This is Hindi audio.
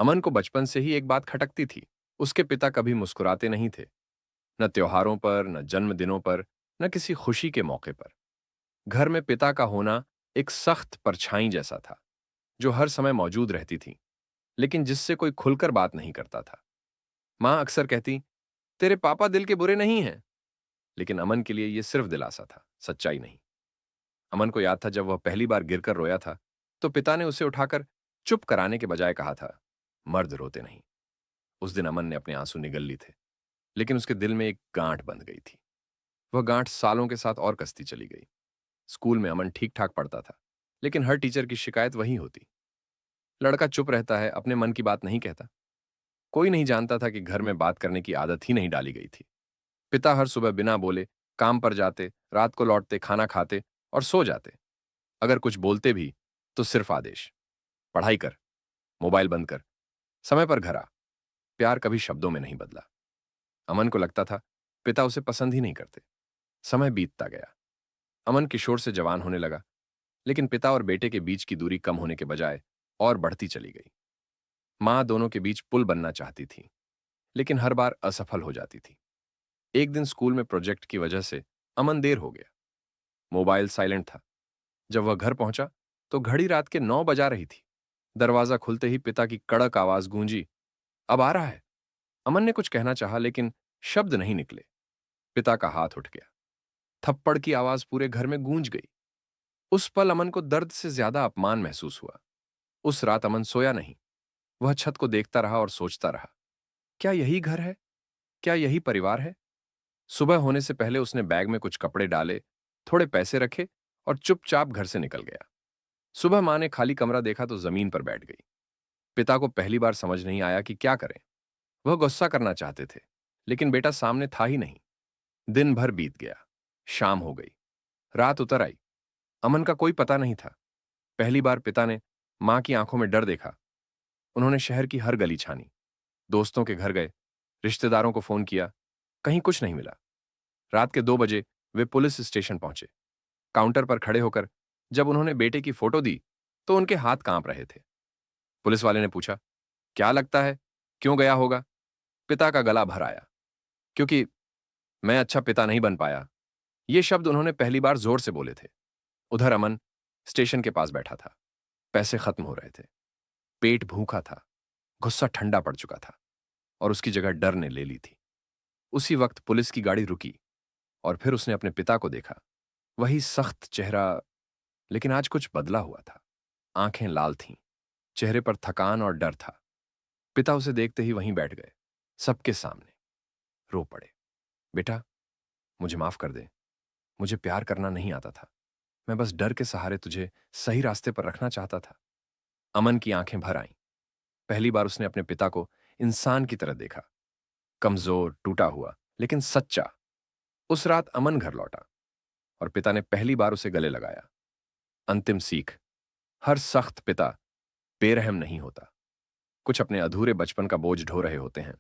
अमन को बचपन से ही एक बात खटकती थी। उसके पिता कभी मुस्कुराते नहीं थे, न त्योहारों पर, न जन्मदिनों पर, न किसी खुशी के मौके पर। घर में पिता का होना एक सख्त परछाई जैसा था, जो हर समय मौजूद रहती थी, लेकिन जिससे कोई खुलकर बात नहीं करता था। मां अक्सर कहती, तेरे पापा दिल के बुरे नहीं हैं। लेकिन अमन के लिए यह सिर्फ दिलासा था, सच्चाई नहीं। अमन को याद था, जब वह पहली बार गिरकर रोया था, तो पिता ने उसे उठाकर चुप कराने के बजाय कहा था, मर्द रोते नहीं। उस दिन अमन ने अपने आंसू निगल ली थे, लेकिन उसके दिल में एक गांठ बंध गई थी। वह गांठ सालों के साथ और कसती चली गई। स्कूल में अमन ठीक ठाक पढ़ता था, लेकिन हर टीचर की शिकायत वही होती, लड़का चुप रहता है, अपने मन की बात नहीं कहता। कोई नहीं जानता था कि घर में बात करने की आदत ही नहीं डाली गई थी। पिता हर सुबह बिना बोले काम पर जाते, रात को लौटते, खाना खाते और सो जाते। अगर कुछ बोलते भी तो सिर्फ आदेश, पढ़ाई कर, मोबाइल बंद कर, समय पर घर आ। प्यार कभी शब्दों में नहीं बदला। अमन को लगता था पिता उसे पसंद ही नहीं करते। समय बीतता गया। अमन किशोर से जवान होने लगा, लेकिन पिता और बेटे के बीच की दूरी कम होने के बजाय और बढ़ती चली गई। मां दोनों के बीच पुल बनना चाहती थी, लेकिन हर बार असफल हो जाती थी। एक दिन स्कूल में प्रोजेक्ट की वजह से अमन देर हो गया। मोबाइल साइलेंट था। जब वह घर पहुंचा तो घड़ी रात के 9 बजा रही थी। दरवाजा खुलते ही पिता की कड़क आवाज गूंजी, अब आ रहा है। अमन ने कुछ कहना चाहा, लेकिन शब्द नहीं निकले। पिता का हाथ उठ गया। थप्पड़ की आवाज पूरे घर में गूंज गई। उस पल अमन को दर्द से ज्यादा अपमान महसूस हुआ। उस रात अमन सोया नहीं। वह छत को देखता रहा और सोचता रहा, क्या यही घर है? क्या यही परिवार है? सुबह होने से पहले उसने बैग में कुछ कपड़े डाले, थोड़े पैसे रखे और चुपचाप घर से निकल गया। सुबह मां ने खाली कमरा देखा तो जमीन पर बैठ गई। पिता को पहली बार समझ नहीं आया कि क्या करें। वह गुस्सा करना चाहते थे, लेकिन बेटा सामने था ही नहीं। दिन भर बीत गया। शाम हो गई। रात उतर आई। अमन का कोई पता नहीं था। पहली बार पिता ने मां की आंखों में डर देखा। उन्होंने शहर की हर गली छानी, दोस्तों के घर गए, रिश्तेदारों को फोन किया, कहीं कुछ नहीं मिला। रात के 2 बजे वे पुलिस स्टेशन पहुंचे। काउंटर पर खड़े होकर जब उन्होंने बेटे की फोटो दी, तो उनके हाथ कांप रहे थे। पुलिस वाले ने पूछा, क्या लगता है, क्यों गया होगा? पिता का गला भर आया, क्योंकि मैं अच्छा पिता नहीं बन पाया। ये शब्द उन्होंने पहली बार जोर से बोले थे। उधर अमन स्टेशन के पास बैठा था। पैसे खत्म हो रहे थे। पेट भूखा था। गुस्सा ठंडा पड़ चुका था और उसकी जगह डर ने ले ली थी। उसी वक्त पुलिस की गाड़ी रुकी और फिर उसने अपने पिता को देखा। वही सख्त चेहरा, लेकिन आज कुछ बदला हुआ था। आंखें लाल थीं, चेहरे पर थकान और डर था। पिता उसे देखते ही वहीं बैठ गए, सबके सामने। रो पड़े। बेटा, मुझे माफ कर दे। मुझे प्यार करना नहीं आता था। मैं बस डर के सहारे तुझे सही रास्ते पर रखना चाहता था। अमन की आंखें भर आईं। पहली बार उसने अपने पिता को इंसान की तरह देखा, कमजोर, टूटा हुआ, लेकिन सच्चा। उस रात अमन घर लौटा और पिता ने पहली बार उसे गले लगाया। अंतिम सीख, हर सख्त पिता बेरहम नहीं होता। कुछ अपने अधूरे बचपन का बोझ ढो रहे होते हैं।